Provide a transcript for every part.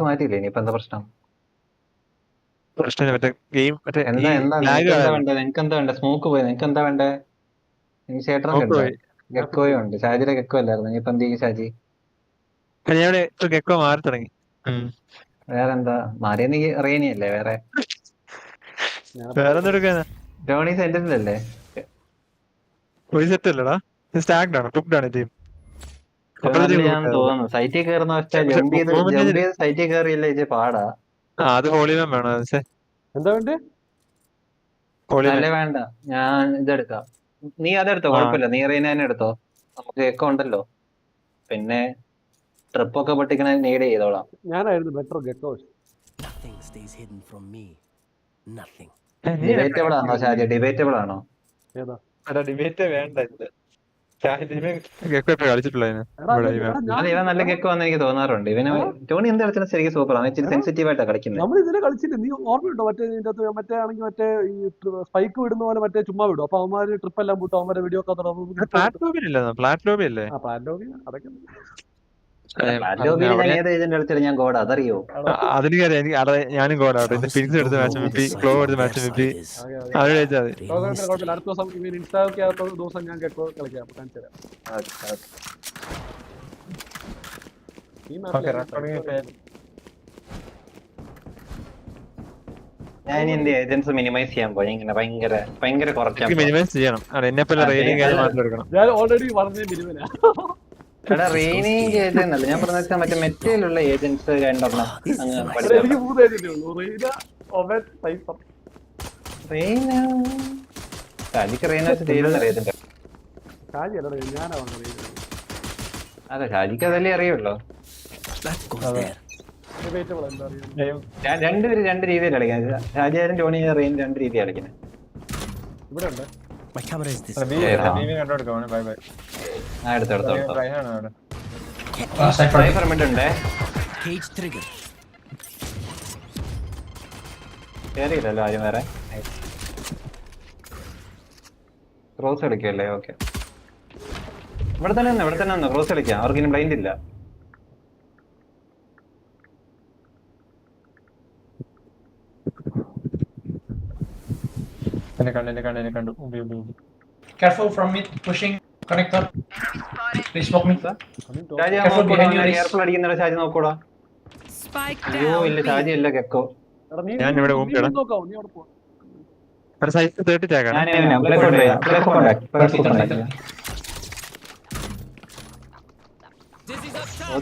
മാറ്റിയില്ലേ ഇനിയിപ്പോ എന്താ പ്രശ്നം? പ്രശ്നമില്ല മറ്റേ ഗെയിം മറ്റേ ഈ എന്താ എന്താ ലാഗ് നിനക്ക് എന്താ കാണാൻ വേണ്ടേ? നിനക്ക് എന്താ വേണ്ടേ? സ്മോക്ക് പോയി. നിനക്ക് എന്താ വേണ്ടേ? എനിക്ക് ഷേട്ടറൊക്കെ നോക്ക് ഉണ്ട്, പോയി. ഗക്കോയും ഉണ്ട്. ഷാജിയുടെ ഗക്കോ അല്ലായിരുന്നു, ഇനിയിപ്പോ എന്ത് ചെയ്യും ഷാജി? ഞാൻ ഇപ്പൊ ഗെക്കോ മാറി തുടങ്ങി. വേറെ എന്താ മാറിയ? നീ റേനിയല്ലേ വേറെ? വേറെ ഒന്നും എടുക്കാനാ? ധോണി സെന്ററിലല്ലേ? ഒരു സെറ്റ് അല്ലടാ, സ്റ്റാക്ഡ് ആണ്, കുക്ക്ഡ് ആണ് ടീം. അപ്പുറത്തെ ടീം ഞാൻ കുക്ക്ഡ് തോന്നുന്നു സൈറ്റിൽ കയറുന്ന ഒറ്റ പക്ഷെ ജമ്പ് മൂവ്മെന്റ് ചെയ്ത് സൈറ്റിൽ കയറിയില്ല ഇത് പാടാ. അത് ഹോളിമാൻ വേണം. എന്താ വേണ്ടേ? ഹോളിമാൻ അല്ലേ വേണ്ട, ഞാൻ ഇതെടുക്കാം. നീ അതെടുത്തോ, കുഴപ്പമില്ല. നീ റീന തന്നെ എടുത്തോ, നമുക്ക് ഗക്കോ ഉണ്ടല്ലോ. പിന്നെ ട്രിപ്പൊക്കെ പൊട്ടിക്കണ നീഡ് ചെയ്തോളാം. ഞാനായിരുന്നു ബെറ്റർ ഗെക്കോ. ഡിബേറ്റബിൾ ആണോ ഷാജി? ഡിബേറ്റബിൾ ആണോ? ഏതാ ഡിബേറ്റ് വേണ്ട. ഗെക്കോ ഇപ്പൊ കളിച്ചിട്ടുള്ള ഇവൻ നല്ല ഗെക്കോ ആണെന്ന് എനിക്ക് തോന്നാറുണ്ട്. ഇവന് ടോണി എന്ത് കളിച്ചാലും ശരിക്കും സൂപ്പറാണ്. ഇച്ചിരി സെൻസിറ്റീവ് ആയിട്ടാണ് കളിക്കുന്നത്. നമ്മൾ ഇതിനെ കളിച്ചില്ല, നീ ഓർമ്മയുണ്ടോ? മറ്റേ ഇതിന്റെ അകത്ത് മറ്റേ ആണെങ്കിൽ മറ്റേ ഈ സ്പൈക്ക് വിടുന്ന പോലെ മറ്റേ ചുമ്മാ വിടും. അപ്പൊ അവന്മാര് ട്രിപ്പ് എല്ലാം വിട്ടു, അവന്മാരെ വീഡിയോ ഒക്കെ ഫ്ലാറ്റ് ലോബി അല്ലേ? അതൊക്കെ ഞാൻ ഏത് ഏജന്റ് കളിച്ചാലും ഞാൻ ഗോഡ്, അതറിയോ? അതിനിക്കറിയാം, എനിക്ക് ഞാനും ഗോഡാട്ടോ. ഇന്ന് ഫിനിക്സ് എടുത്ത മാച്ച് മുപ്പി, ക്ലോ എടുത്ത മാച്ച് മുപ്പി. അത് കഴിച്ചാൽ മതി. കുഴപ്പമില്ല. അടുത്ത ദിവസം ഇവൻ ഇൻസ്റ്റാഗ്രാമത്തെ ദിവസം ഞാൻ ഗെക്കോ കളിക്കാം, കാണിച്ചു തരാം. ഞാൻ ഇനി എന്റെ ഏജൻസ് മിനിമൈസ് ചെയ്യാൻ പോയി. ഇങ്ങനെ ഭയങ്കര കുറച്ചാണ്. മിനിമൈസ് ചെയ്യണം. എന്നെ പോലെ റേറ്റിംഗ് കാര്യം മാത്രം എടുക്കണം. ഞാൻ ഓൾറെഡി പറഞ്ഞ മിനിമനാ. എടാ റെയിനിങ് ഏജന്റ് അല്ല ഞാൻ പറഞ്ഞ, മറ്റേ മെറ്റയിലുള്ള ഏജൻസ് രണ്ടെണ്ണം അങ്ങ് എനിക്ക് 3 ഏജന്റേ ഉള്ളൂ. റീന, ഒവൻ, സൈഫർ. ഷാജിക്ക് റെയിന വെച്ച് തീരുന്ന ഏജന്റ്. ഷാജി അല്ല, ഞാനാ പറഞ്ഞത്. അതെ, ഷാജിക്ക് അതല്ലേ അറിയുള്ളൂ. ഞാൻ രണ്ടുപേരും രണ്ട് രീതിയിൽ കളിക്കുന്നത്. ഷാജിയാരും ടോണി റെയിൻ രണ്ട് രീതി കളിക്കുന്നത്. ഇവിടെ ഉണ്ട്. കേറിയില്ലല്ലോ ആരും വേറെ. ക്രോസ് കളിക്കല്ലേ? ഓക്കെ, ഇവിടെ തന്നെ ക്രോസ് കളിക്കാം. അവർക്ക് ഇനി ബ്ലൈൻഡ് ഇല്ല. കണ്ടു. Careful from mid, pushing connector. Please smoke me. എയർഫുൾ അടിക്കുന്ന ഷാജി നോക്കൂടാ. അയ്യോ ഇല്ല, ഷാജി ഇല്ല ഗെക്കോ. ഞാൻ ഇവിടെ സൈസ് 30 ടാഗാണ്.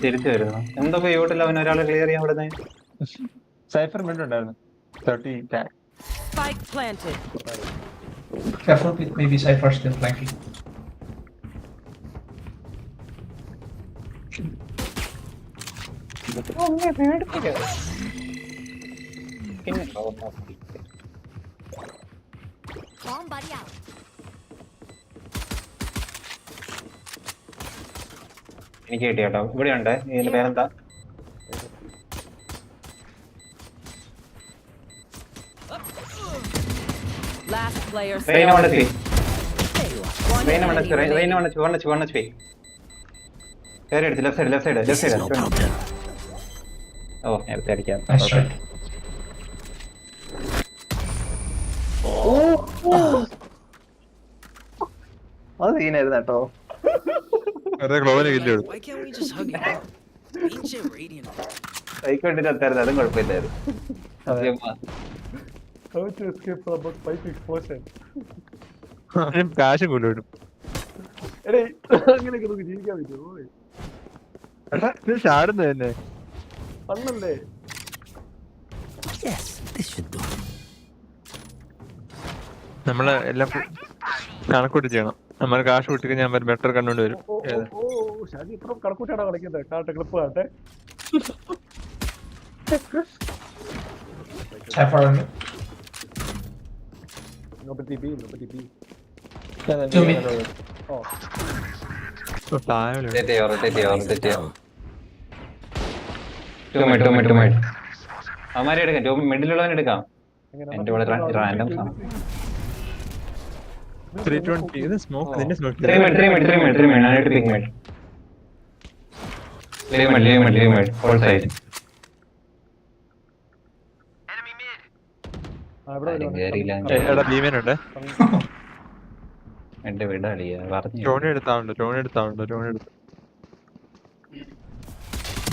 തിരിച്ചു വരുന്നു. എന്തൊക്കെ യൂട്ടിൽ അവൻ ഒരാളെ ക്ലിയർ ചെയ്യാൻ വിടുന്നേ. സൈഫർ മിഡ് ഉണ്ടായിരുന്നു 30 tag. Spike planted. Careful, maybe Cypher still flanking. Bomb buddy out. എനിക്ക് കിട്ടി കേട്ടോ. ഇവിടെ ഉണ്ട്. ഇതിന്റെ പേരെന്താ? Last player ഓ നേരത്തെ അടിക്കാം. Nice try. അത് സീനായിരുന്നു കേട്ടോ. സൈക്കോട്ടിട്ട് അത്തായിരുന്നു, അതും കുഴപ്പമില്ലായിരുന്നു. കാശും കൊണ്ടുവിടും. അങ്ങനെയൊക്കെ നമുക്ക് ജീവിക്കാൻ പറ്റുമോ? ചാടുന്നത് തന്നെ പണ്ടല്ലേ? നമ്മള് എല്ലാം കണക്കൂട്ടി ചെയ്യണം. നമ്മൾ കാശ് കൂട്ടി ഞാൻ ബെറ്റർ കണ്ടുകൊണ്ട് വരും. ഷാജി ഇത്ര കണക്കൂട്ടാണോ കളിക്കുന്നത്? കാണട്ടെ, ക്ലിപ്പ് കാണട്ടെ. Cypher on mid. Nobody B. 2 mid. Oh. അവന്മാരെ എടുക്കാം, മിഡിലുള്ളവൻ എടുക്കാം. എന്റെ കൂടെ റാൻഡം 320. ഇത് സ്മോക്ക് നിന്റെ smoke. Leave mid, all side. ഇവിടെ ആരും കേറിയില്ല. എടാ ഭീമനുണ്ട്. എന്റെ വീട് അളിയ പറഞ്ഞു ഡ്രോൺ എടുത്താവുണ്ട്.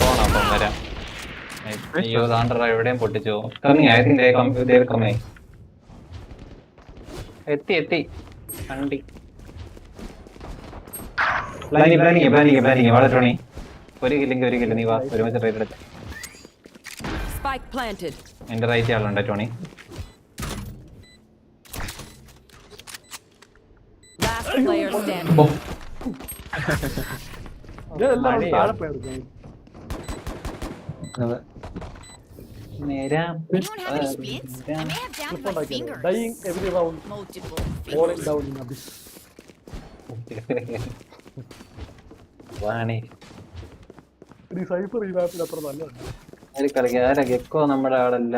പോണം അപ്പം വരാം. അയ്യോ താണ്ടറ എവിടെയും പൊട്ടിച്ചു. കമ്മി എത്തി കണ്ടി പ്ലാനിങ് വളരെ ടോണി. ഒരു കില്ല നീ വാ ഒരുമിച്ച് റൈറ്റ് എടുത്ത്. Spike planted. എന്റെ റൈറ്റ് ആളുണ്ട് ടോണി. Last player standing. എല്ലാം താഴെ പോയെടുക്കും. നേരാം Anyone have any spins? I may have downed my fingers. Dying every round, Multiple falling fingers. down in abyss. വാണി ഈ സൈഫർ ഈ മാപ്പിൽ അത്ര നല്ലതാണ്. കളിക്കാ ഗെക്കോ നമ്മുടെ ആളല്ല.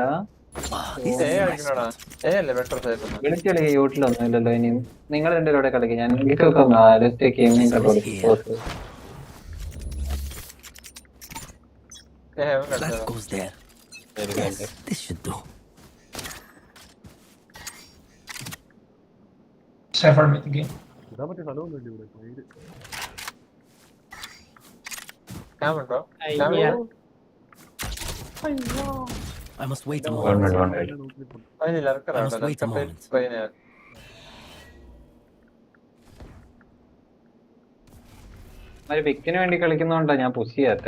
വിളിച്ചളി യൂട്ടിലൊന്നും ഇല്ലല്ലോ. ഇനി നിങ്ങൾ എന്റെ കൂടെ കളിക്കുക. ഞാൻ That goes there. Yes, this should do. Cypher mid again. ഇതാ മറ്റേ സ്ഥലമൊന്നുമില്ല ഇവിടെ. മയില്. I must wait a moment. നോക്കിയിട്ടുണ്ട്. I must wait a moment. ഒരു പിക്കിന് വേണ്ടി കളിക്കുന്നോണ്ടാ ഞാൻ പുഷ് ചെയ്യാത്ത.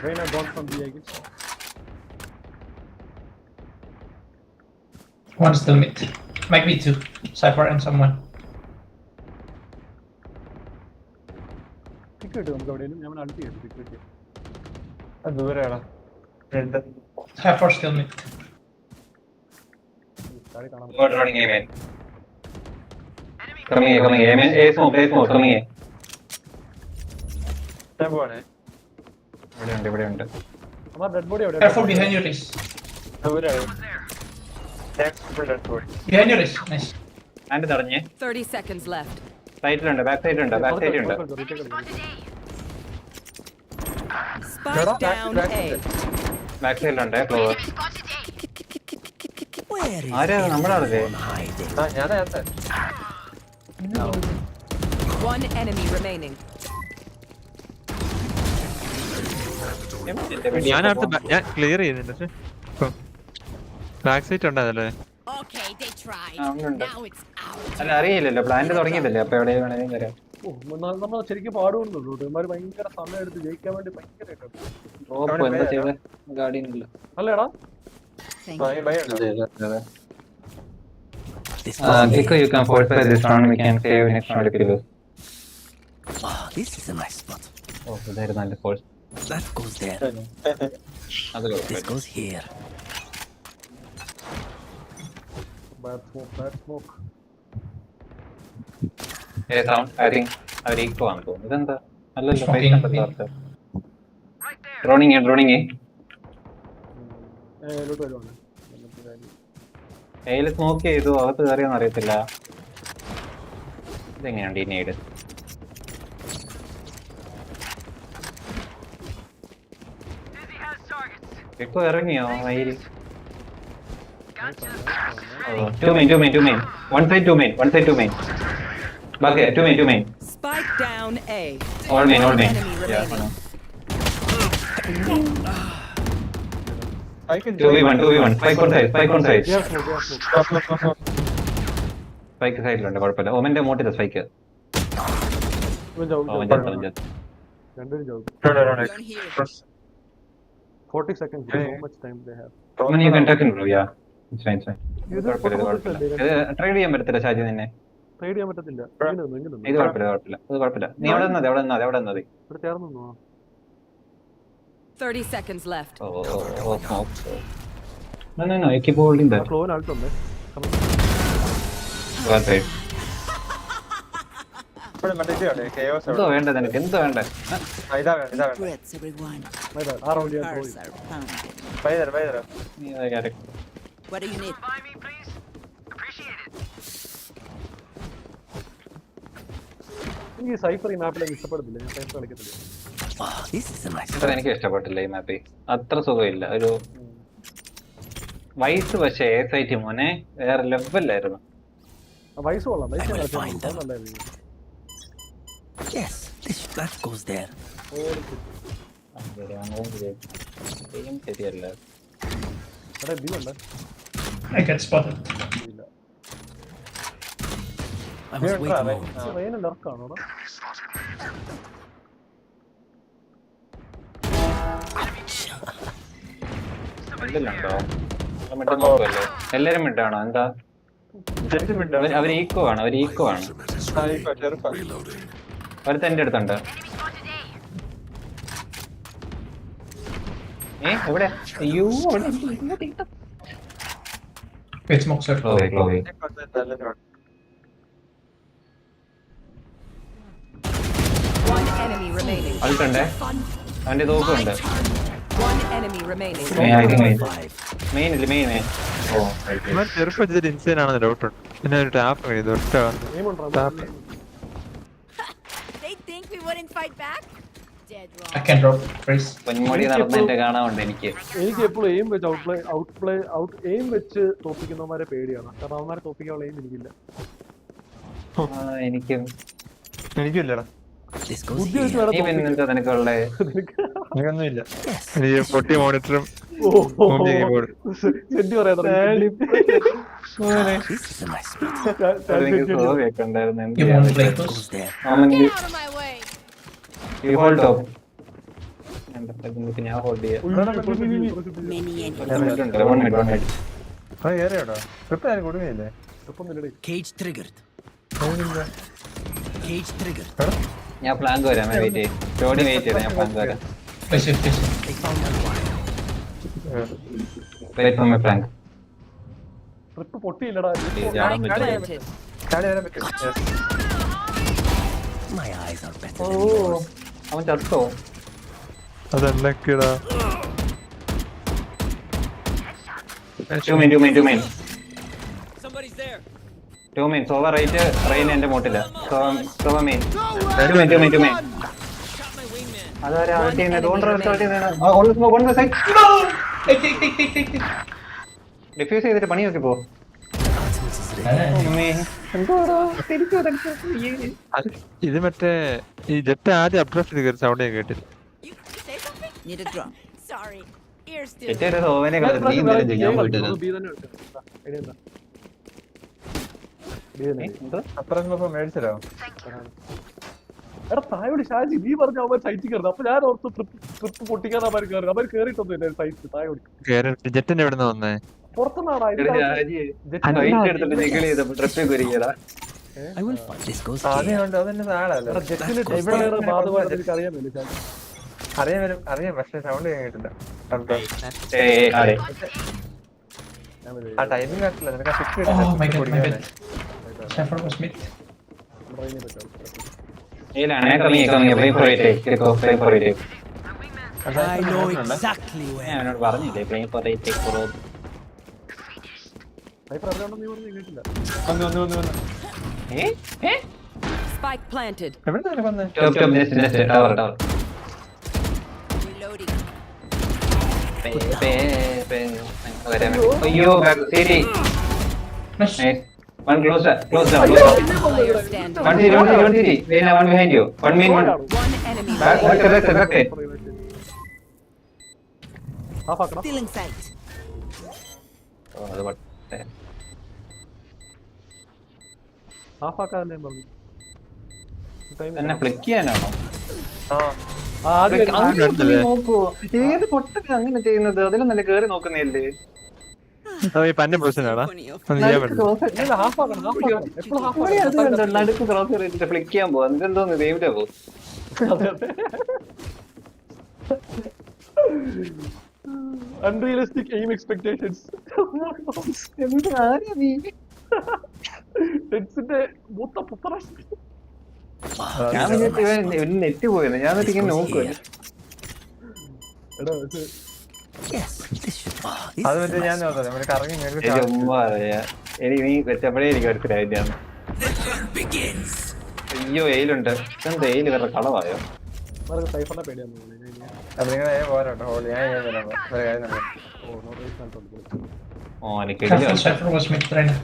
Reina gone from B, I guess. One still mid. Might be two. Cypher and someone. Pick കിട്ടും നമുക്ക് എവിടെയെങ്കിലും. ഞാൻ അടുത്ത് ചെയ്തു പിക്ക് കിട്ടിയ. Cypher still mid. താഴെ കാണാൻ ഇവിടെയുണ്ട്. നമ്മുടെ ഡെഡ് ബോഡി എവിടെ? Careful behind your race. Behind your race. Nice. And തടഞ്ഞ് 30 seconds left. സൈഡിലുണ്ട്. ബാക്ക് സൈഡിലുണ്ട്. Spike down A. ബാക്ക് സൈഡിലുണ്ട്. ക്ലോവർ Where is ആരാ നമ്മുടെ ആളല്ലേ? hiding? One enemy remaining. ഞാൻ ക്ലിയർ ചെയ്യുന്നുണ്ട്. ബാക്ക് സൈറ്റ് ഉണ്ടായതല്ലേ? Okay, they tried. ഉണ്ട്. Now it's out. അല്ല അറിയില്ലല്ലോ. പ്ലാന്റ് തുടങ്ങിയതല്ലേ. അപ്പൊ എവിടെ വേണേലും വരാം. നമ്മൾ ശരിക്കും പാടുകൊണ്ടുള്ളൂ. ഇവന്മാര് ഭയങ്കര സമയം എടുത്ത് ജയിക്കാൻ വേണ്ടി ഭയങ്കരമായിട്ട്. റോപ്പ് എന്താ ചെയ്ത ഗാർഡിയനില്ല. അല്ലേടാ? Thank you. This Gecko, you can forfeit this round. We can save next round if you lose. this is a nice spot. ഓ ഇതായിരുന്നു നല്ല ഫോഴ്സ്. That goes there. അത് This goes here. Bad smoke. Sound I think അവർ eco ആണെന്ന് തോന്നുന്നു. ഇതെന്താ അല്ലല്ലോ. Smoking. Droning ഇതിലോട്ട് വരുവാണ്. കയ്യിൽ സ്മോക്ക് ചെയ്തു. അകത്ത് കയറിയെന്ന് അറിയത്തില്ല. ഇതെങ്ങനെയാണ് ഡീനേഡ്? ഇപ്പൊ ഇറങ്ങിയോ മയിൽ? Two main. One side two main. Bucket, two main. Spike down A. All main. Enemy Yeah, remaining. 2v1. Spike on side. They have smoke. Spike സൈഡിലുണ്ട്. കുഴപ്പമില്ല. ഓമന്റെ മോട്ടില്ല സ്പൈക്ക്. ഇവൻ ചാവും. ഓമൻ ചത്തു. രണ്ടുപേരും ചാവും. Learn here. 40 seconds. So much time they have. ഓമൻ you can tuck in bro. Yeah. It's fine. ഇത് കുഴപ്പമില്ല. ഇത് ട്രൈഡ് ചെയ്യാൻ പറ്റത്തില്ല ഷാജി നിന്നെ. ട്രൈഡ് ചെയ്യാൻ പറ്റത്തില്ല. ഇങ്ങനെ ഇത് കുഴപ്പമില്ല. നീ അവിടെ നിന്നത്. ഇവിടെ ചേർന്നു നിന്നോ? 30 seconds left. No. I keep holding that. ഫ്ലോൻ ആൾട്ടുണ്ട്. One side. എന്തോ വേണ്ട നിനക്ക്? എന്തോ വേണ്ട? Breaths, everyone. My bad. ആ റൗണ്ട് ഞാൻ Hearts പോയി. are pounding. നീ അത് കാര്യം. What do you need? എനിക്ക് സൈഫർ ഈ മാപ്പിലേക്ക് ഇഷ്ടപ്പെടുന്നില്ല. ഞാൻ cipher കളിക്കത്തില്ല. Oh, this is a nice. അത്ര എനിക്ക് ഇഷ്ടപ്പെട്ടില്ല ഈ മാപ്പിൽ. അത്ര സുഖമില്ല. ഒരു വയസ്സ് പക്ഷേ ASIT മോനെ വേറെ ലെവലായിരുന്നു. വയസ്സ് കൊള്ളാം, വയസ്സ് I will കളിച്ചാൽ find them. നല്ലതായിരുന്നു. Yes, that goes there. ശരിയല്ല. എടാ ബി ഉണ്ട്. I get spotted. ഇല്ല. I must wait a moment. Reyna ലർക്കാണോ? മിഡിലുണ്ടോ? മിഡ് നോക്കുമല്ലോ. എല്ലാരും മിഡാണോ? എന്താ അവർ ഈക്കോ ആണ്. അവർ ഈക്കോ ആണ്. ഒരു തന്റെ അടുത്തുണ്ട്. എവിടെ? അയ്യോ Wait, smoke, sir. One enemy remaining. അൾട്ടുണ്ടേ. അവന്റെ തോക്കുണ്ട്. One enemy remaining. മെയിനില്ല മെയിൻ. ഇവൻ ചെറുപ്പം വെച്ചിട്ട് ഇൻസൈൻ ആണെന്ന് ഡൗട്ടുണ്ട്. പിന്നെ ഒരു ടാപ്പ് ചെയ്തു tap. They think we wouldn't fight back? Dead wrong. I can drop. Race. Ponmudi നടന്നതിന്റെ കാണാറുണ്ട് എനിക്ക്. എനിക്ക് എപ്പോഴും എയിം വെച്ച് എയിം വെച്ച് തോപ്പിക്കുന്നവന്മാരെ പേടിയാണ്. കാരണം അവന്മാരെ തോപ്പിക്കാനുള്ള എയിം എനിക്കില്ല. എനിക്കില്ലടാ. This goes ബുദ്ധി വെച്ച് here. വേണം നീ പിന്നെ എന്താ നിനക്കുള്ള എനിക്കൊന്നുമില്ല. എനിക്ക് 40 മോണിറ്ററും കീബോർഡ്. സെന്റി പറയാൻ തുടങ്ങി. This is a nice spot. എനിക്ക് സോവിയൊക്കെ ഉണ്ടായിരുന്നു. You won't play That close. goes there. Get out of my way. You hold up. ഞാൻ ഹോൾഡ് ചെയ്യാം. Many enemies. One minute. Cage triggered. Cage triggered. ഞാൻ Planck വരാം. Wait ചെയ്യും. ജോഡി wait ചെയ്താ ഞാൻ പ്ലാങ്ക് വരാം. Place it, place it. They found my wire. Wait for my flank. Trip പൊട്ടിയില്ലടാ. Spike planted. My eyes are better than yours. അവൻ ചത്തോ? അതെന്തൊക്കെയാ? Two main. Sova right, Rain എന്റെ മോട്ടില്ല. Sova main. Two main. അതാരാ ആർട്ടി ചെയ്യുന്നത്? Don't rush ആർട്ടി ചെയ്യുന്നത്. On the side. No! Take. Diffuse ചെയ്തിട്ട് പണി നോക്കി പോ. ഇത് മറ്റേ ഈ ജെറ്റ് ആദ്യം അപ്ഡ്രസ് ചെയ്ത് സൗണ്ട് ഞാൻ കേട്ടില്ല. You say something? Need a drum. Sorry. Ears still. ഏറ്റവും സോവനെ കളഞ്ഞു. നീ എന്തായാലും ചെയ്യാൻ പോയിട്ടില്ല. ബി തന്നെ വെക്കാം. ഐഡിയ എന്താ? ബി തന്നെ. അപ്പുറം മേടിച്ചല്ലോ. എടാ തായോട് ഷാജി നീ പറഞ്ഞ അവന്മാർ സൈറ്റിൽ കയറുന്നത്. അപ്പൊ ഞാൻ ഓർത്ത് ട്രിപ്പ് പൊട്ടിക്കാൻ അവർ കയറി. അവർ കയറിയിട്ടൊന്നുമില്ല സൈറ്റ് തായോട്. ജെറ്റിന്റെ എവിടെ നിന്ന് വന്നേ? പുറത്തുനിന്നാടാ. I will find this goes അറിയാൻ here. വേണ്ടി അതെന്നെ താഴല്ല. ജെറ്റിന് എവിടെയാണ് ബാധകമായിട്ട് എനിക്ക് അറിയാമല്ലോ ഷാജി. അറിയാം പക്ഷെ സൗണ്ട് കേട്ടില്ല. ആ ടൈമിംഗ് കണ്ടില്ല. നിനക്ക് ആ fix Oh my god, my bad. Cypher was mid. ട്രെയിനിൽ പറ്റാം. Play for it. I know exactly where. അവനോട് പറഞ്ഞില്ലേ play for it for. Cypher അറിയാണ്ടോ നീ പറഞ്ഞു കേട്ടില്ല. വന്നു. Spike planted. എവിടെ നിനക്ക് വന്നേ? ടവർ. Reloading. അയ്യോ ശരി. Nice. One closer. Player standing. One city. One behind you. One main, one. One enemy Back, remaining. back. Half ആക്കണം. Still in sight. ഹാഫ് ആക്കാതെ പറഞ്ഞു. എന്നെ ഫ്ലിക്ക് ചെയ്യാനാണോ? ഏത് പൊട്ടൊക്കെ അങ്ങനെ ചെയ്യുന്നത്? അതിലും നല്ല കേറി നോക്കുന്നതല്ലേ? ഈ പന്ന പ്രശ്നമാടാ. ഹാഫ് ആക്കണം. എപ്പോഴും ഹാഫ് നടുക്ക് ക്രോസ് ചെയ്തിട്ട് ഫ്ലിക്ക് ചെയ്യാൻ പോവാ. എന്തെന്തോന്ന് ദൈവത്തെ പോ. Unrealistic aim expectations. ടെൻസിന്റെ മൂത്ത പുത്ര. ഞാൻ നെറ്റ് പോയെന്ന്. ഞാൻ എന്നിട്ട് ഇങ്ങനെ നോക്കുവല്ലേ. എടാ ഇത് Yes, this should. അത് മറ്റേ ഞാൻ കറങ്ങി ചുമ്മാ എനിക്ക് നീ വെച്ചപ്പോഴേ എനിക്ക് മനസ്സിലായിട്ടാണ്. അയ്യോ എയിലുണ്ട്. എന്താ എയിൽ വേറെ കളവായോ? അവർക്ക് സൈഫറിനെ പേടിയാന്ന് തോന്നുന്നു. അപ്പൊ നിങ്ങൾ പോരാട്ടോ ഹോളി ഞാൻ വരാം ഒരു കാര്യം നടക്കാം. Careful, Cypher was mid right now.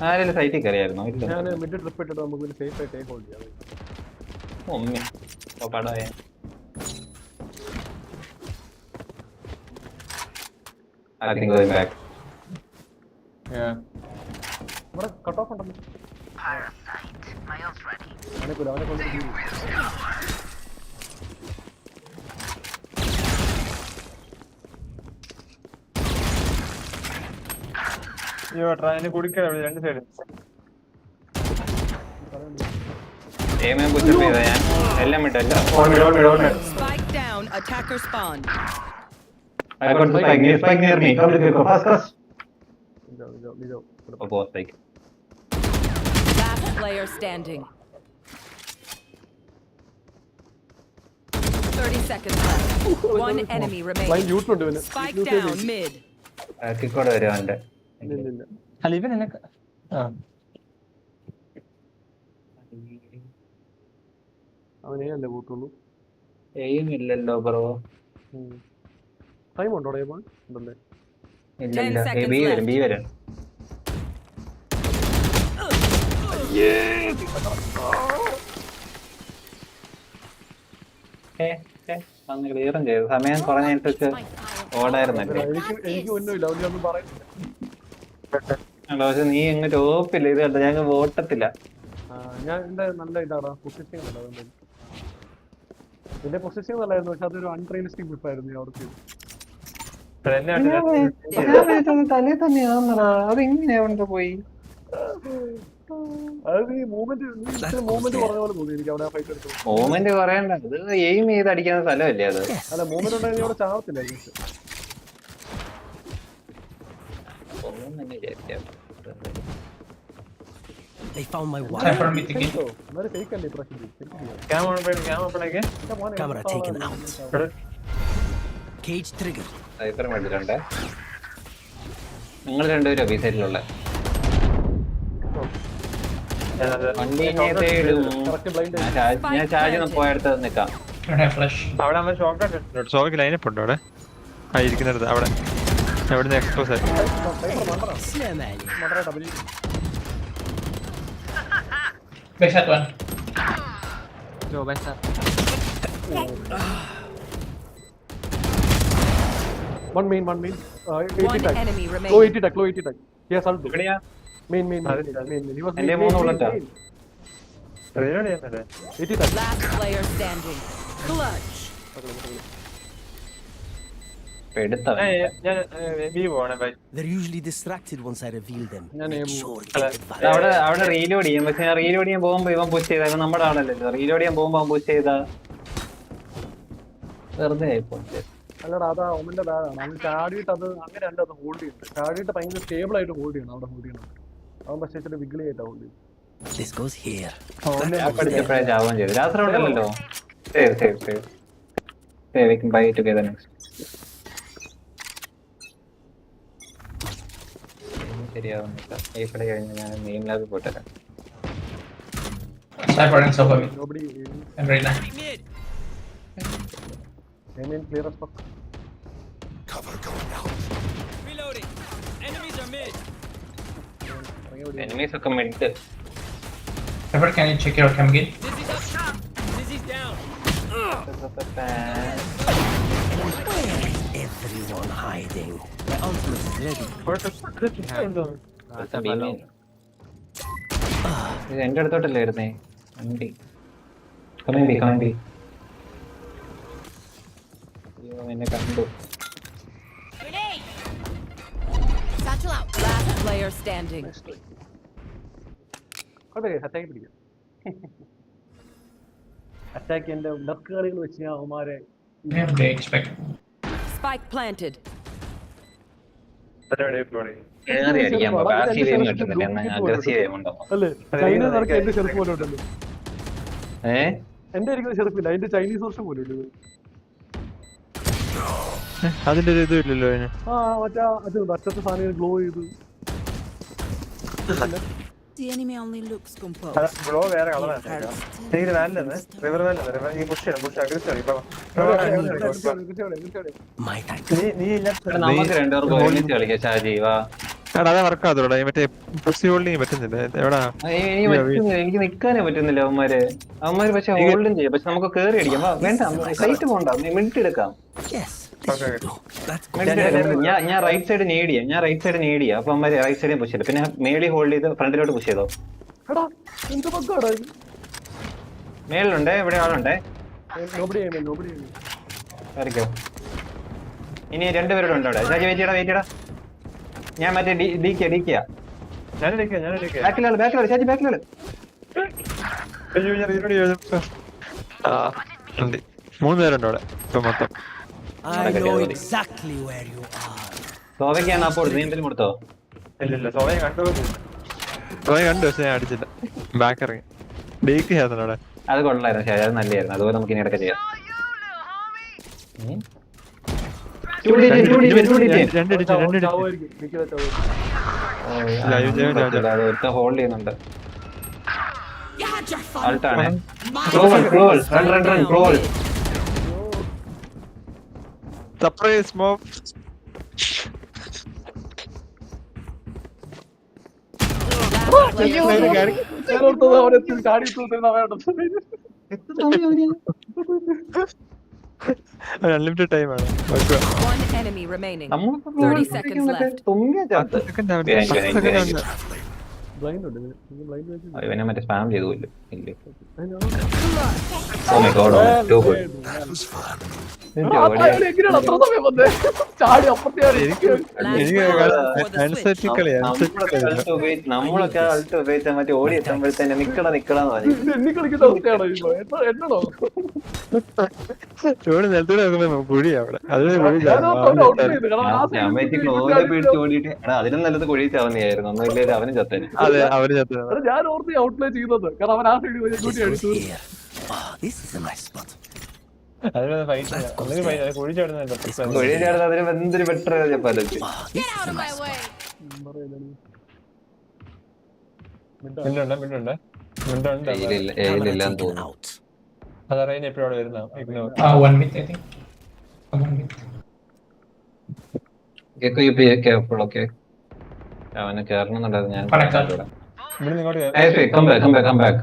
ആരെങ്കിലും സൈറ്റിൽ കയറിയായിരുന്നോ? ഇല്ല. ഞാൻ മിഡ് ട്രിപ്പ് ഇട്ടിട്ട് നമുക്ക് സേഫ് ആയിട്ട് ടേക്ക് ഹോൾഡ് ചെയ്യാം. ഒമ്മി പടായ I think going back. Yeah. ഇവിടെ കട്ട് ഓഫ് ഉണ്ടല്ലോ. അവനെ കൊണ്ട് ട്രാനിന് കുടിക്കാം രണ്ട് സൈഡ്. എയിമേ പുഷപ്പ് ചെയ്താ ഞാൻ എല്ലാം ഇട്ടല്ല. Spike down. Attacker spawn. I got the spike near me. Come to go fast. Oh, spike. Last player standing. 30 seconds left. One enemy line remaining. യൂട്ടുണ്ട് ഇവന്. Spike down mid. കിക്കോടെ വരും അവന്റെ. ഇല്ല. അല്ല ഇവൻ എന്നെ അവനേ അല്ലേ കൂട്ടുള്ളൂ. എയിം ഇല്ലല്ലോ ബ്രോ. ടൈം ഉണ്ടോ ടൈം ഉണ്ടല്ലേ? ഇല്ല 10 ഇല്ല. seconds ബി വരും left. ബി വരും. അന്ന് ക്ലിയറും ചെയ്തു. സമയം കുറഞ്ഞനുസരിച്ച് ഓടായിരുന്നല്ലേ. എനിക്ക് ഒന്നുമില്ല, അവന് ഒന്നും പറയുന്നില്ല. പക്ഷെ നീ എങ്ങോട്ട് ഓപ്പില്ല. ഇത് കണ്ടോ ഞങ്ങൾ ഓട്ടത്തില്ല. ഞാൻ എന്റെ നല്ല ഇതാണ് പൊസിഷനിങ് അല്ല, അതുകൊണ്ട് എന്റെ പൊസിഷൻ നല്ലായിരുന്നു. പക്ഷെ അതൊരു അൺറിയലിസ്റ്റിക് ഗ്രിപ്പായിരുന്നു അവർക്ക്. തലേ തന്നെയാണെന്നടാ. അതെങ്ങനെയാ പോയി? അത് ഈ മൂവ്മെന്റ് പറഞ്ഞ പോലെ തോന്നി എനിക്ക് അവിടെ ഫൈറ്റ് എടുത്തു. മൂവ്മെന്റ് പറയണ്ട, അത് എയിം ചെയ്ത് അടിക്കുന്ന സ്ഥലമല്ലേ അത്. അല്ല മൂവ്മെന്റ് ഉണ്ടായിരുന്നു അവിടെ ചാവത്തില്ല. They found my wallet. Cypher mid again. എന്നാലും ഫേക്ക് അല്ലേ ഇപ്രാവശ്യം? Camera taken out. Cage trigger. Cipher മേടിച്ചിട്ടുണ്ട്. നിങ്ങൾ രണ്ടുപേരും ബി സൈഡിലുള്ള വണ്ടി ഇങ്ങനത്തെ ഇടും. ഞാൻ ചാർജ് പോയടുത്ത് നിക്കാം. Don't have flash. അവിടെ നമ്മൾ ഷോക്ക് ലൈനപ്പ് ഉണ്ടോ അവിടെ? ആ ഇരിക്കുന്നിടത്ത് അവിടെ എവിടുന്ന് എക്സ്പോസ് ആയി. Slam alley. Backside one. One main. 80 One tag. enemy Low remaining. 80 tag. Yes, I'll do. എവിടെയാ? Main. He was എന്റെ main. മൂന്ന് bullet ആ. 80 tag. Last player standing. Clutch. എടുത്തവൻ ഞാൻ ബി പോണേ by. They're usually distracted once I reveal them. ഞാൻ Make aim- sure അല്ല, you get അവിടെ അവിടെ റീലോഡ് ചെയ്യും. പക്ഷെ ഞാൻ റീലോഡ് ചെയ്യാൻ പോകുമ്പോ ഇവൻ പുഷ് ചെയ്ത നമ്മുടെ ആളല്ലല്ലോ. റീലോഡ് ചെയ്യാൻ പോകുമ്പോ അവൻ പുഷ് ചെയ്ത വെറുതെ ആയിപ്പോ. അല്ലടാ, അതാ ഒമിന്റെ ബാഗാണ്. അവൻ ചാടിയിട്ട് അത് അങ്ങനെ അല്ല, അത് ഹോൾഡ് ചെയ്യുന്നത്. ചാടിയിട്ട് ഭയങ്കര സ്റ്റേബിൾ ആയിട്ട് ഹോൾഡ് ചെയ്യണം. അവിടെ ഹോൾഡ് ചെയ്യണം. അവൻ പക്ഷേ ഇച്ചിരി വിഗ്ലി ആയിട്ടാ ഹോൾഡ് ചെയ്യുന്നത്. This goes here. പഠിച്ചപ്പോഴേ ചാവുകയും ചെയ്തു. ലാസ്റ്റ് റൗണ്ട് അല്ലല്ലോ. Save we can buy it together next. ശരിയാവുന്നില്ല. ഈ കളി കഴിഞ്ഞ് ഞാൻ നെയിം ലാബിൽ പോട്ടെ. Cypher and Sofa mid. Nobody And right now. aim clear as fuck. Enemies ഒക്കെ mid. Cypher, can you check your cam again? Everyone hiding. My ultimate is ready. ഇത് എന്റെ അടുത്തോട്ടല്ലേ വരുന്നേ വണ്ടി. കമി അയ്യോ എന്നെ കണ്ടു. Satchel out. Last player standing. Attack പിടിക്കാം. Attack എന്റെ ഡക്ക് കളികൾ വെച്ച് ഞാൻ അവന്മാരെ Yeah, they expect. Spike planted. കേറി അടിക്കാൻ പോ. പാസീവ് ഗെയിം കിട്ടുന്നില്ല. എന്നാൽ അഗ്രസീവ് ഗെയിം ഉണ്ടാവും. അല്ലേ? ചൈനീസ് നടക്കുക എന്റെ ഷെർഫ് പോലെ ഉണ്ടല്ലോ. എന്റെ ഇരിക്കുന്ന ഷെർഫില്ല, അതിന്റെ ചൈനീസ് വർഷം പോലും ഇല്ല. അതിന്റെ ഒരു ഇതും ഇല്ലല്ലോ അതിന്. മറ്റേ അതുണ്ട് അറ്റത്തെ സാധനം ഗ്ലോ ചെയ്ത്. The enemy only looks composed. Blow വേറെ കളറാണ് Hearts എനിക്ക് വാലില്ലെന്ന് റിവർ വാലില്ലെന്ന് ഈ പുഷ് അഗ്രസ് ഇപ്പൊ My time. നീ ഇല്ല എടാ, നമുക്ക് രണ്ടുപേർക്കും ഒരുമിച്ച് കളിക്കാം ഷാജി വാ. അതാ വർക്കാത്തോടെ മറ്റേ പുഷ് ഹോൾഡ് ചെയ്യാൻ പറ്റുന്നില്ല എവിടാ എനിക്ക് പറ്റുന്നില്ല, എനിക്ക് നിക്കാനേ പറ്റുന്നില്ല അവന്മാര് പക്ഷെ ഹോൾഡും ചെയ്യും. പക്ഷെ നമുക്ക് കേറി അടിക്കാം. വാ, വേണ്ട സൈറ്റ് പോണ്ട, മിനിറ്റ് എടുക്കാം. Yes, this Okay. should do. Let's go. Minute എടുക്കാം. ഞാൻ റൈറ്റ് സൈഡ് നേടിയ അപ്പൊ അവന്മാര് റൈറ്റ് സൈഡിൽ പുഷ് ചെയ്തു. പിന്നെ മേളി ഹോൾഡ് ചെയ്ത് ഫ്രണ്ടിലോട്ട് പുഷ് ചെയ്തോ. എടാ എന്ത് ബഗ്ഗാടാ ഇത്? മേളിലുണ്ടേ, ഇവിടെ ആളുണ്ടേ. Nobody aim in, nobody aim in. ആയിരിക്കോ ഇനി രണ്ടുപേരോട് ഉണ്ടോ അവിടെ? ഷാജി വെയിറ്റ്. ഞാൻ മറ്റേ ഡിക്കിയാ ഞാനെടുക്കാം ബാക്കിലാണ് ഷാജി ബാക്കിലാണ്. മൂന്ന് പേരുണ്ട് അവിടെ ഇപ്പൊ മൊത്തം. I know exactly where you are. സോവയ്ക്കാണ് അപ്പോൾ നീ എന്തെങ്കിലും കൊടുത്തോ? ഇല്ല സോയെ കണ്ടു പക്ഷെ ഞാൻ അടിച്ചില്ല. ബാക്ക് ഇറങ്ങി ഡേക്ക് ചെയ്യാത്തല്ലോ അവിടെ. അത് കൊള്ളായിരുന്നു ഷാജി, അത് നല്ലതായിരുന്നു. അതുപോലെ നമുക്ക് ഇനി ഇടയ്ക്ക് ചെയ്യാം. രണ്ടടിച്ചു ചാവുമായിരിക്കും, മിക്കവാറും ചാവുമായിരിക്കും. ഒരുത്ത ഹോൾഡ് ചെയ്യുന്നുണ്ട്. You had your fun. ആൾട്ടാണ് റൺ. Surprise mob. ഞാൻ ഓർത്തത് അവനെ ചാടി തൂത്തുന്ന അവനോട്. അൺലിമിറ്റഡ് ടൈം ആണ്. One enemy remaining. 30 seconds left. Blind ഉണ്ട് ഇതിന്. ഇത് blind വെച്ച് ഇവനെ മറ്റേ സ്പാം ചെയ്തു ഇല്ല. അവൻ എങ്ങനെയാണ് അത്ര സമയം വന്നേ? ചാടി അപ്പുറത്തെ എനിക്ക് അനുസരിച്ച് നമ്മളൊക്കെ അൾട്ട് ഉപയോഗിച്ചാൽ മറ്റേ ഓടി എത്തുമ്പോഴത്തേനെ നിക്കടാന്ന് പറഞ്ഞു. എണ്ണി കളിക്കുന്ന അവസ്ഥയാണോ ഇപ്പൊ? എണ്ണണോ? ചോട് നിലത്തൂടെ നോക്കുമ്പോ കുഴി അവിടെ അത് ഞാൻ പേടിച്ച് ഓടിയിട്ട് എടാ അതിനും നല്ലത് കുഴി ചാവുന്നതായിരുന്നു. ഒന്നുമില്ലേ അവനും ചത്തേനെ. അതെ അവര് ചത്ത ഞാൻ ഓർത്ത് ഔട്ട്പ്ലേ ചെയ്യുന്നത് കാരണം അവൻ ആ സൈഡ് കൂട്ടി അടിച്ചു. Here. Oh, this is a nice spot. കുഴി ചാടുന്നില്ല. കുഴി ചാടുന്നത് അതിന് എന്തൊരു better chapati. Oh, this is a nice spot. മിണ്ടുണ്ട് ഏയിലില്ലാന്ന് തോന്നുന്നു. Out. അതറിയാൻ എപ്പോഴും വരുന്ന 1 mid, I think. One mid. Okay അവന് കേറണമെന്നുണ്ടായിരുന്നു. ഞാൻ Connect. ഇവിടെ നിങ്ങോട്ട് come back.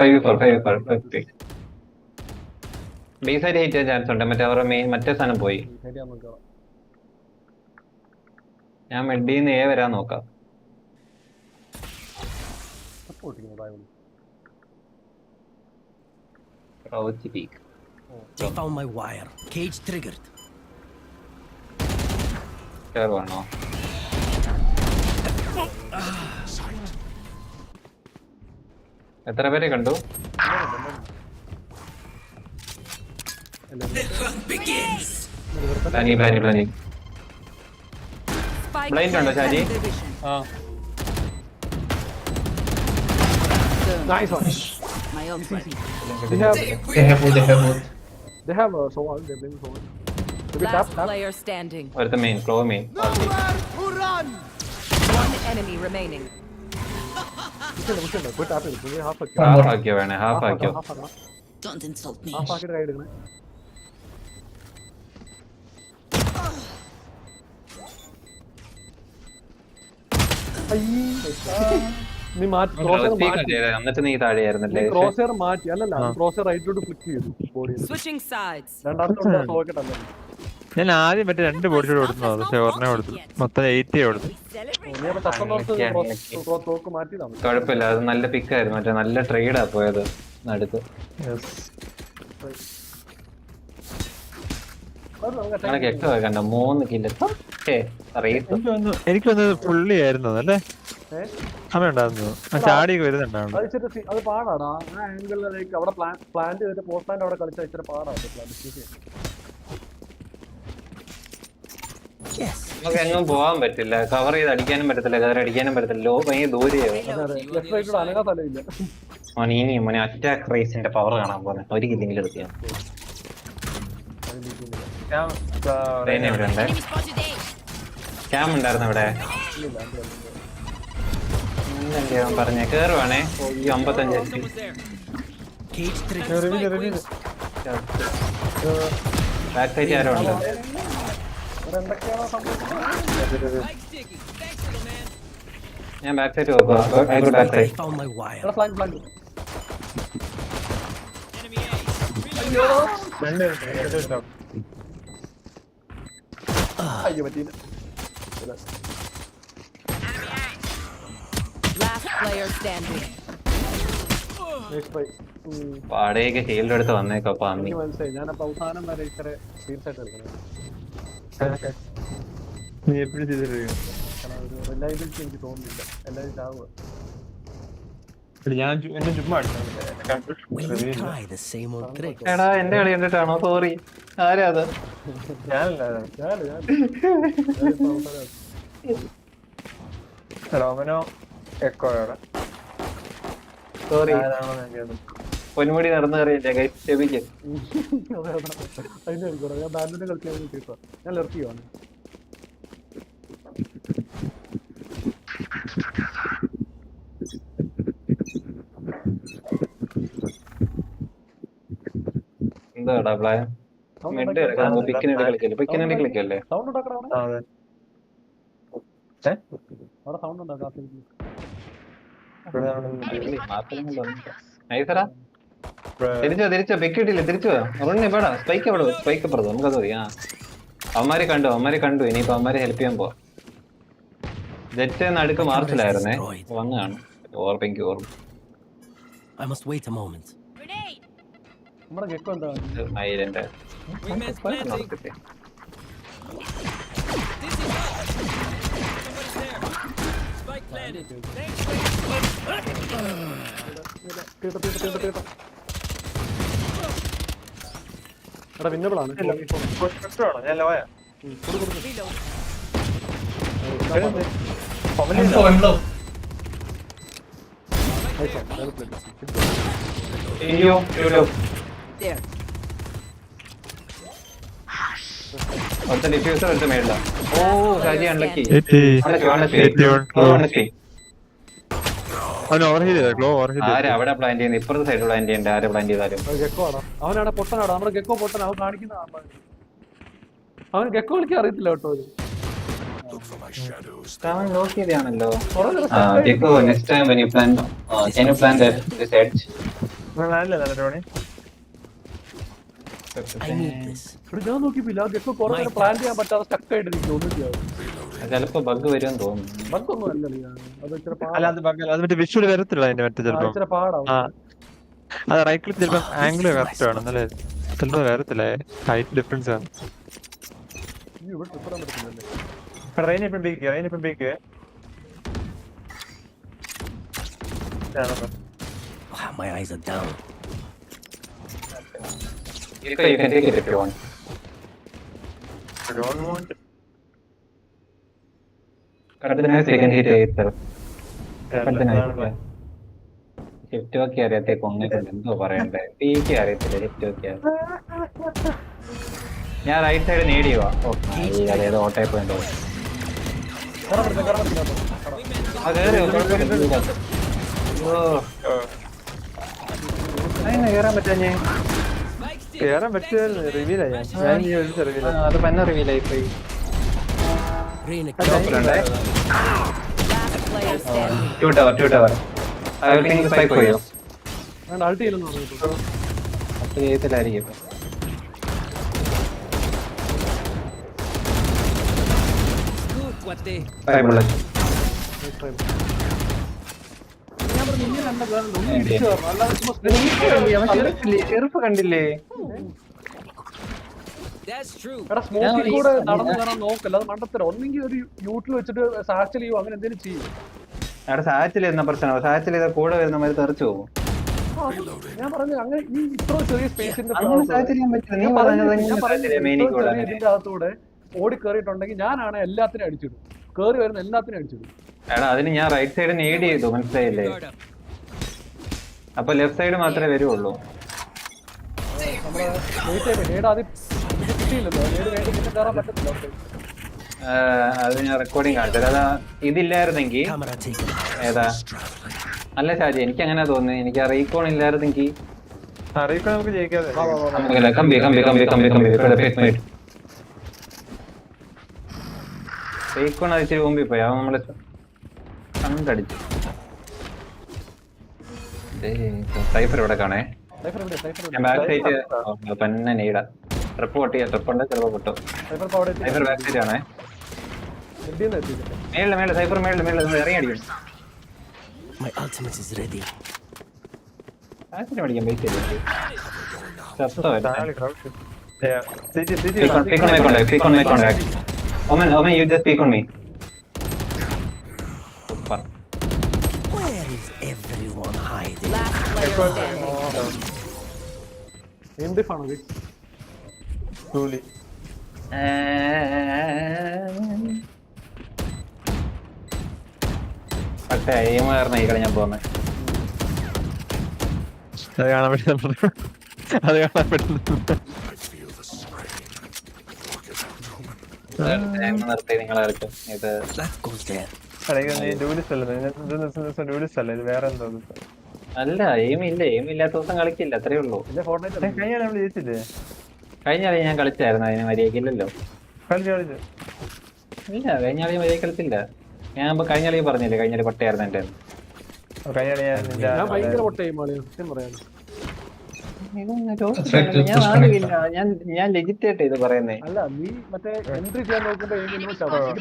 5v4. B side hit ചെയ്യാൻ ചാൻസ് ഉണ്ട്. മറ്റേ അവരുടെ മെയിൻ മറ്റേ സാധനം പോയി. ഞാൻ മെഡിന്ന് എ വരാൻ നോക്കാം. They found my wire. Cage triggered. കേറുവാണോ? എത്ര പേരെ കണ്ടു? പ്ലാനി Spike Blind ഉണ്ടോ Shaji? Nice one. My own ready. They have someone. They bring someone. Last player standing. ഒരുത്ത main flow main. One enemy remaining. Put up it. Put half a half ആക്കിയോ വേണേ? Half ആക്കിയോ? Don't insult me. half pocket ride എടുക്കണേ. നീ മാറ്റി crosser മാറ്റി എന്നിട്ട് നീ താഴെയായിരുന്നല്ലേ? ക്രോസർ മാറ്റി അല്ലല്ല ക്രോസർ റൈറ്റിലോട്ട് ഫ്ലിക്ക് ചെയ്തു ബോഡിയിൽ. Switching sides. രണ്ടാമത്തെ സോക്കറ്റ് അല്ല. ഞാൻ ആദ്യം മറ്റേ 2 ബോഡി ഷോട്ട് കൊടുത്തു. പക്ഷെ ഒരെണ്ണേ കൊടുത്തു. മൊത്തം 80 കൊടുത്തു. നീ അപ്പൊ കസ്റ്റമേഴ്സ് തോക്ക് മാറ്റിയതാണ്. കുഴപ്പമില്ല, അത് നല്ല പിക്കായിരുന്നു. മറ്റേ നല്ല ട്രേഡാ പോയത് അടുത്ത്. അങ്ങനെ എക്ക കണ്ട 3 കില്ല്. എനിക്ക് വന്നത് പുള്ളി ആയിരുന്നു അല്ലേ? സമയം ഉണ്ടായിരുന്നു. ചാടിയൊക്കെ വരുന്നുണ്ടാവുന്നു. അത് ഇച്ചിരി അത് പാടാണ്. ആ ആംഗിളിലേക്ക് അവിടെ പ്ലാൻ ചെയ്തിട്ട് പോസ്റ്റ് പ്ലാന്റ് അവിടെ കളിച്ചാൽ ഇച്ചിരി പാടാണ്. Yes. നമുക്ക് എങ്ങും പോകാൻ പറ്റില്ല. കവർ ചെയ്ത് അടിക്കാനും പറ്റത്തില്ല, കവർ അടിക്കാനും പറ്റത്തില്ല. ലോ ഭയങ്കര ദൂരെയാവും. ലെഫ്റ്റ് റൈറ്റിലൂടെ അനങ്ങാൻ സ്ഥലമില്ല. മോനെ അറ്റാക്ക് റേസിന്റെ പവർ കാണാൻ പോകുന്നത് ഒരു കില്ലെങ്കിലും എടുക്കുക. ഇവിടെ ഉണ്ട്. ക്യാം ഉണ്ടായിരുന്നു ഇവിടെ. എന്തെങ്കിലും അവൻ പറഞ്ഞേ കേറുവാണേ. ഈ 55 Cage 3. ബാക്ക് സൈഡ് ആരോ ഉണ്ട്. ഇവിടെ എന്തൊക്കെയാണോ സംഭവിക്കുന്നത്? ഞാൻ ബാക്ക് സൈഡ് നോക്കാം. Back side Found my wire. ഇവിടെ ഫ്ലാങ്ക് ഫ്ലാങ്ക്. അയ്യോ പറ്റിയില്ല. Last player standing. Nice try. പാടേക്ക് ഷീൽഡ് എടുത്ത് വന്നേക്കോ. അപ്പൊ അമ്മി എനിക്ക് മനസ്സിലായി. ഞാനപ്പോ അവസാനം വരെ ഇത്ര സീരിയസ് ആയിട്ട് എടുക്കുന്നത്. നീ എപ്പോഴും ചെയ്തിട്ട് കാരണം ഒരു റിലയബിലിറ്റി എനിക്ക് തോന്നുന്നില്ല. എല്ലാവരും ചാവുക. ഞാൻ എന്നെ ചുമ്മാ Will you try the same old trick? എടാ എന്റെ കളി കണ്ടിട്ടാണോ? സോറി. ആരാ അത്? ഞാനിപ്പോ അവസാനം റോമനോ എക്കോയോടെ സോറി. പൊന്മുടി നടന്നു കറിയില്ല. ക്ഷമിക്ക്. അതിന്റെ ആയിക്കോട്ടെ. ഞാൻ ബാഡ്മിന്റൺ കളിക്കാൻ കിട്ടിയപ്പോ ഞാൻ ലെർത്ത് ചെയ്യുവാണ്. എന്താടാ പ്ലാൻ? മെഡ് എടുക്കാം. പിക്കിനടി കളിക്കല്ലേ? പിക്കിനടി കളിക്കല്ലേ? സൗണ്ട് ഉണ്ടാക്കണം അവിടെ. അതെ അവിടെ സൗണ്ട് ഉണ്ടാക്കാം. നൈസറാ. തിരിച്ചോ പിക്കിട്ടില്ല. തിരിച്ചു ഉടനെ വേടാ. സ്പൈക്ക് എവിടെ? സ്പൈക്ക് അപ്പുറത്ത്. നമുക്കത് മതി. അവന്മാരെ കണ്ടു. ഇനിയിപ്പോ അവന്മാരെ ഹെൽപ്പ് ചെയ്യാൻ പോവാ. ജെറ്റ് നടുക്ക് മാർച്ചിലായിരുന്നേ. വന്ന് കാണും. ഓർമ്മയ്ക്ക് ഓർമ്മ. I must wait a moment. നമ്മുടെ ഗെക്കോ എന്താ? മയിലിന്റെ എടാ വിന്നബിളാണ്. ഞാൻ ലോയ I'm low. There. ഒറ്റ ഡിഫ്യൂസർ എടുത്ത് മേടില്ല. ഓ ഷാജി അൺലക്കി. ആരാ അവിടെ പ്ലാൻ ചെയ്യുന്നത്? ഇപ്പുറത്തെ സൈഡ് പ്ലാൻ ചെയ്യണ്ടേ? ആരെ പ്ലാൻ ചെയ്താലും ഗെക്കോ ആണോ? അവനാണ് പൊട്ടനാണ്. നമ്മുടെ ഗെക്കോ പൊട്ടൻ. അവൻ കാണിക്കുന്ന അവൻ ഗെക്കോ കളിക്കാൻ അറിയത്തില്ല കേട്ടോ. അവൻ ലോക്ക് ചെയ്താണല്ലോ. Next time when you plan can you plan that this edge? I need this. ഞാൻ നോക്കിയില്ല. ഗെക്കോ കുറെ നേരം പ്ലാൻ ചെയ്യാൻ പറ്റാതെ സ്റ്റക്ക് ആയിട്ട് എനിക്ക് ഒന്നും ചെയ്യാം. ചിലപ്പോ ബഗ് വരുമെന്ന് തോന്നുന്നു. ബഗ്ഗൊന്നും അല്ല. അത് ഇച്ചിരി അല്ല അത് ബഗ് അത് മറ്റേ വിഷ്വൽ വരത്തില്ല അതിന്റെ മറ്റേ ചിലപ്പോ ഇച്ചിരി പാടാവും. അത് റൈറ്റ് ക്ലിക്ക് ചിലപ്പോ ആംഗിൾ കറക്റ്റ് ആണ്. എന്നാലേ ചിലപ്പോ വരത്തില്ല. ഹൈറ്റ് ഡിഫറൻസ് ആണ്. ഇവിടെ ട്രിപ്പ് ഇടാൻ പറ്റുന്നില്ലേ? റെയിനിപ്പം bake Wow, my eyes are down. You can take it if you want. I don't want it. Cut the knife, you can hit it itself. Cut the knife. Hit ഒക്കെ അറിയാത്തേ കൊന്നിട്ടുണ്ട്. എന്തോ പറയണ്ടേ? Peak അറിയത്തില്ല. Hit ഒക്കെ ഞാൻ right side നേടി ചെയ്യുവാ. Okay അതേത് ഓട്ടോയിൽ പോയിട്ടോ. കേറാൻ പറ്റാഞ്ഞേ? കേറാൻ പറ്റുമായിരുന്നു. റിവീലായി. ഞാൻ ഈ ഒരു റിവീൽ അത് പന്ന റിവീലായി പോയി. Rain, Last player standing. Two tower. I will ping the spike for you. വേണ്ട അൾട്ട് ചെയ്യില്ലെന്ന് പറഞ്ഞിട്ട്. അത് ചെയ്യത്തില്ലായിരിക്കും. Five bullets. ഞാൻ പറഞ്ഞു ഇങ്ങനെ രണ്ട് ഗേളുണ്ട്. ഒന്നും ഇടിച്ചു കയറണം. അല്ലാതെ ചുമ്മാ ചെറുപ്പ് കണ്ടില്ലേ? എടാ സ്മോക്കിൽ കൂടെ നടന്നു കയറാൻ നോക്കല്ല. അത് മണ്ടത്തരം. ഒന്നെങ്കിൽ ഒരു യൂട്ടിൽ വെച്ചിട്ട് സാച്ചിൽ ചെയ്യും. അങ്ങനെ എന്തെങ്കിലും ചെയ്യും. അവിടെ സാച്ചിൽ എന്ന പ്രശ്നമോ? സാച്ചിൽ ചെയ്ത കൂടെ വരുന്ന മാതിരി തെറിച്ചു പോകും. ഞാൻ പറഞ്ഞു അങ്ങനെ ഈ ഇത്ര ചെറിയ സ്പേസിന്റെ ഇതിന്റെ അകത്തൂടെ ഓടി കയറിയിട്ടുണ്ടെങ്കിൽ ഞാനാണ് എല്ലാത്തിനും അടിച്ചിടും. കയറി വരുന്ന എല്ലാത്തിനും അടിച്ചിടും. എടാ അതിന് ഞാൻ റൈറ്റ് സൈഡ് നേടി ചെയ്തു. മനസ്സിലായില്ലേ? അപ്പൊ ലെഫ്റ്റ് സൈഡ് മാത്രമേ വരുള്ളൂ. നമ്മുടെ നേട് ആദ്യം ഇത് കിട്ടിയില്ലല്ലോ. നേട് വേണ്ടി പിന്നെ കയറാൻ പറ്റത്തില്ല. അത് ഞാൻ റെക്കോർഡിങ് കാണിച്ചത്. അതാ ഇതില്ലായിരുന്നെങ്കിൽ Camera taken. ഏതാ അല്ല ഷാജി, എനിക്ക് അങ്ങനെ തോന്നുന്നു. എനിക്ക് ആ റീകോൺ ഇല്ലായിരുന്നെങ്കിൽ അറിയിക്കാൻ നമുക്ക് ജയിക്കാതെ. റീകോൺ അടിച്ചിട്ട് മുമ്പിൽ പോയി. അവൻ നമ്മളെ കണ്ടടിച്ചു. സൈഫർ ഇവിടെ കാണേ. ഞാൻ ബാക്ക് സൈഡ് തന്നെ നീട ട്രിപ്പ് പൊട്ടിയ ട്രിപ്പുണ്ട്, ചിലപ്പോ പൊട്ടും. സൈഫർ ബാക്ക് സൈഡ് ആണേ. മേളില് സൈഫർ മേളില് ഇറങ്ങി അടിക്കും. My ultimate is ready. ബാക്കിന് അടിക്കാൻ പൈസ you just speak on me. Super. Where is everyone hiding? Last player standing. എന്തിഫാണത്? പക്ഷേ എയിം കാരണം ഈ കളി ഞാൻ പോകുന്നത്. അത് കാണാൻ പറ്റുന്നു. നിർത്തി നിങ്ങളെ കളിക്കും. ഇത് That goes there. നീ ഡൂലിസ്റ്റ് അല്ലേ? ഡൂലിസ്റ്റ് അല്ലേ? ഇത് വേറെ എന്തോ അല്ല, എയിം ഇല്ലാത്ത ദിവസം കളിക്കില്ല, അത്രേ ഉള്ളൂ. കഴിഞ്ഞ നമ്മള് ജയിച്ചില്ലേ? കഴിഞ്ഞ കളി ഞാൻ കളിച്ചായിരുന്നു, അതിന് മര്യാദക്കില്ലല്ലോ. കളിച്ചു ഇല്ല, കഴിഞ്ഞ കളി മര്യാദ കളിച്ചില്ല. ഞാൻ കഴിഞ്ഞ കളി പറഞ്ഞില്ലേ, കഴിഞ്ഞ കളി പൊട്ടയായിരുന്നു എന്റെ. ഞാൻ ഭയങ്കര പൊട്ടയും സത്യം പറയാം. ഞാൻ ലെജിറ്റ് ആയിട്ട് ഇത് പറയുന്നേ. അല്ല, നീ മറ്റേ എൻട്രി ചെയ്യാൻ നോക്കുമ്പോ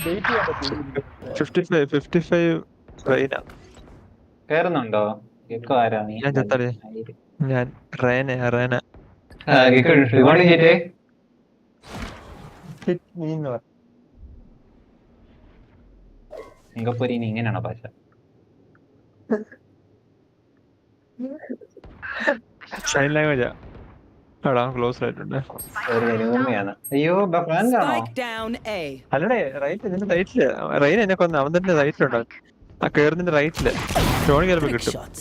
വെയിറ്റ് ചെയ്യാൻ പറ്റും. 55 കേറുന്നുണ്ടോ? ഇപ്പൊ ആരാ നീ? ഞാൻ റേന സിംഗപ്പൂരി ഇങ്ങനെയാണോ ഭാഷ? സൈൻ ലാംഗ്വേജാ. ക്ലോസ് ആയിട്ടുണ്ട്. അയ്യോ, Spike down A. അല്ലടേ, റൈറ്റ് ഇതിന്റെ റൈറ്റില് റൈൻ എന്നെ കൊന്ന. അവൻ തന്നെ റൈറ്റിലുണ്ടോ? ആ കേറുന്നതിന്റെ റൈറ്റില് ടോണി ചിലപ്പോ Trick കിട്ടും. shot.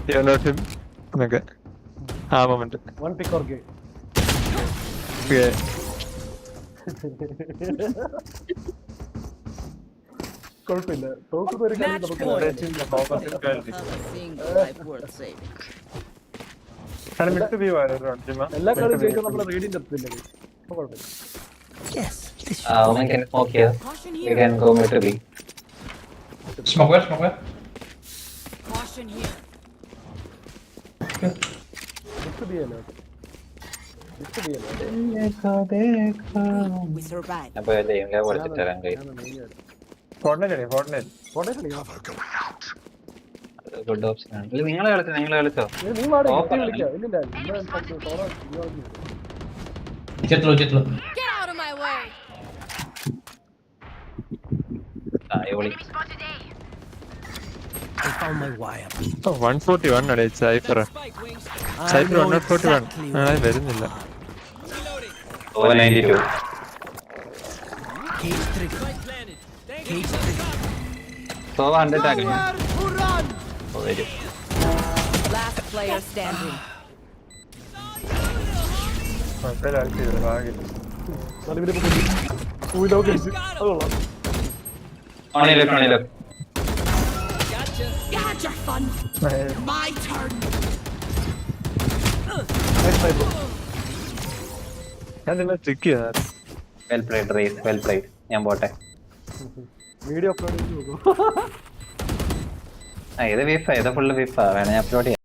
Standing. എന്നൊക്കെ ആ moment one pick or game. കുഴപ്പമില്ല, തോക്കുന്ന ഒരു കളി നമുക്ക് എല്ലാ കളിയും ജയിക്കാൻ നമ്മുടെ റേഡിന്റെ അടുത്തില്ലേ? കുഴപ്പമില്ല. Yes. This Smoke where? Smoke where? Caution here. We survived. അപ്പൊ വിളിച്ചിട്ടരാൻ കഴിയും. ഗുഡ് ഓപ്ഷൻ ആണ്. നിങ്ങളെ കളിച്ചോ? നീ വാടക വിളിക്കാം. ഇല്ലില്ല, Jet low. Get out of my way. I found my wire. 141 അടേ സൈഫർ. സൈഫർ 141 വരുന്നില്ല. 92. Cage trigger. Cage trigger. So 100 ആകും. വരും. Last player standing. ഓണിലോ. Got your fun. My turn. Well played. ഞാൻ പോട്ടെ. വീഡിയോ അപ്ലോഡ് ചെയ്ത് നോക്കും. ഇത് ഫുള്ള് വിഫാ വേണേ അപ്ലോഡ് ചെയ്യാം.